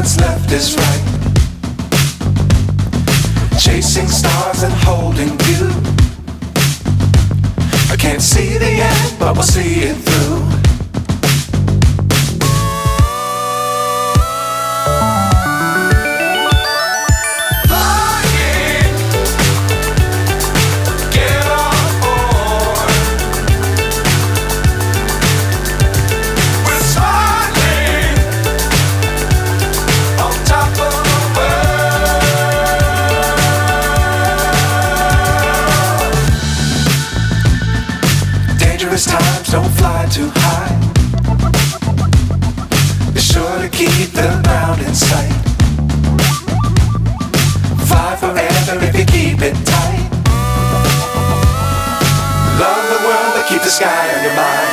what's left is right. Chasing stars and holding you. I can't see the end, but we'll see it through. Times don't fly too high. Be sure to keep the ground in sight. Fly forever if you keep it tight. Love the world but keep the sky on your mind.